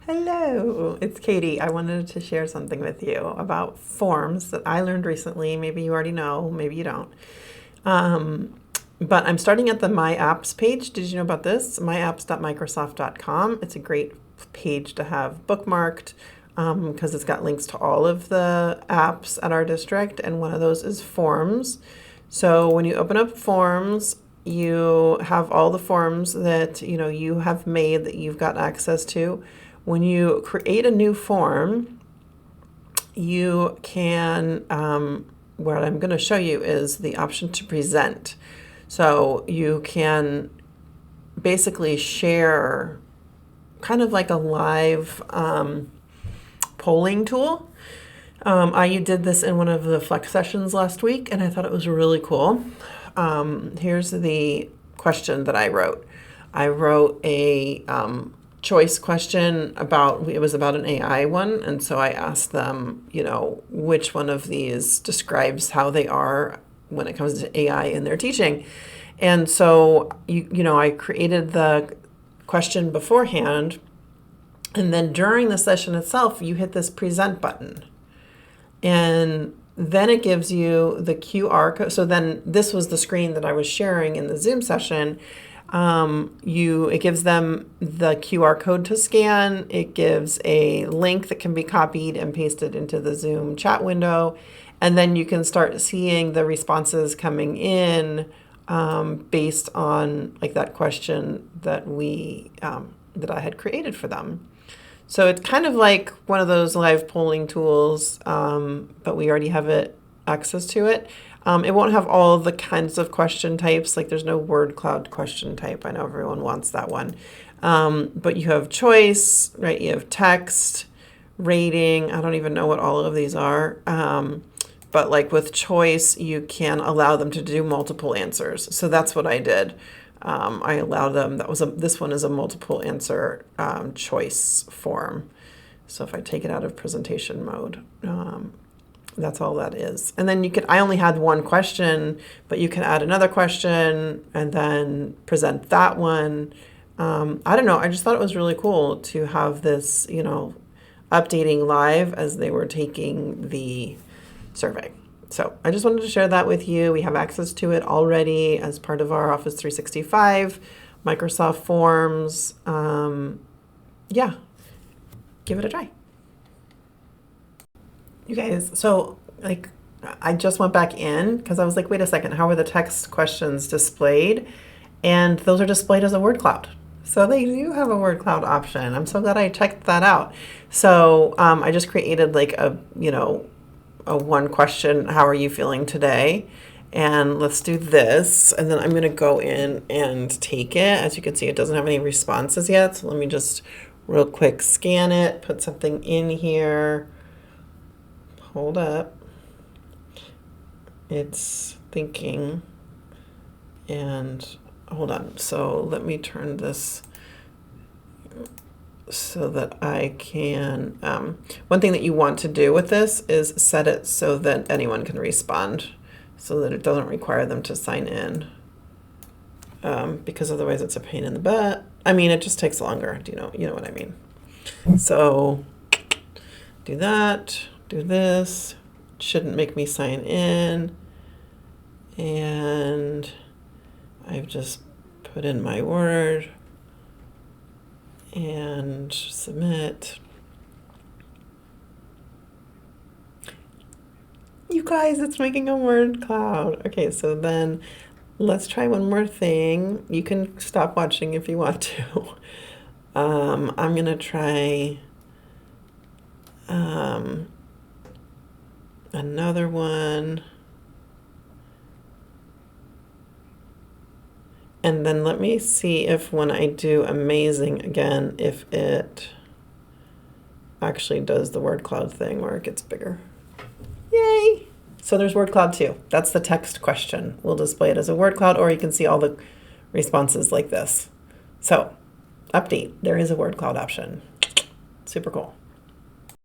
Hello, it's Katie. I wanted to share something with you about forms that I learned recently. Maybe you already know, maybe you don't. Um, but I'm starting at the My Apps page. Did you know about this? myapps.microsoft.com. It's a great page to have bookmarked because it's got links to all of the apps at our district, and one of those is forms. So when you open up forms, you have all the forms that you have made that you've got access to. When you create a new form, you can, what I'm going to show you is the option to present. So you can basically share kind of like a live polling tool. I did this in one of the Flex sessions last week, and I thought it was really cool. Here's the question that I wrote. I wrote a choice question it was about an AI one, and so I asked them, which one of these describes how they are when it comes to AI in their teaching. And so, I created the question beforehand, and then during the session itself, you hit this present button. And then it gives you the QR code. So then this was the screen that I was sharing in the Zoom session. It gives them the QR code to scan. It gives a link that can be copied and pasted into the Zoom chat window. And then you can start seeing the responses coming in based on like that question that that I had created for them. So it's kind of like one of those live polling tools, but we already have access to it. It won't have all the kinds of question types, like there's no WordCloud question type. I know everyone wants that one. But you have choice, right? You have text, rating. I don't even know what all of these are. But like with choice, you can allow them to do multiple answers. So that's what I did. I allowed them, this one is a multiple answer choice form. So if I take it out of presentation mode, that's all that is. And then I only had one question, but you can add another question and then present that one. I don't know. I just thought it was really cool to have this, updating live as they were taking the survey. So I just wanted to share that with you. We have access to it already as part of our Office 365, Microsoft Forms. Yeah, give it a try. You guys, so I just went back in because I was like, wait a second, how are the text questions displayed? And those are displayed as a word cloud. So they do have a word cloud option. I'm so glad I checked that out. So I just created like a one question, how are you feeling today? And let's do this. And then I'm going to go in and take it. As you can see, it doesn't have any responses yet. So let me just real quick scan it, put something in here. Hold up. It's thinking. And hold on. So let me turn this so that I can, one thing that you want to do with this is set it so that anyone can respond so that it doesn't require them to sign in, because otherwise it's a pain in the butt. I mean, it just takes longer. You know what I mean? So do that, do this, shouldn't make me sign in. And I've just put in my word and submit. You guys, it's making a word cloud. Okay, so then let's try one more thing. You can stop watching if you want to. I'm gonna try another one. And then let me see if when I do amazing again, if it actually does the word cloud thing where it gets bigger. Yay! So there's word cloud too. That's the text question. We'll display it as a word cloud, or you can see all the responses like this. So update, there is a word cloud option. Super cool.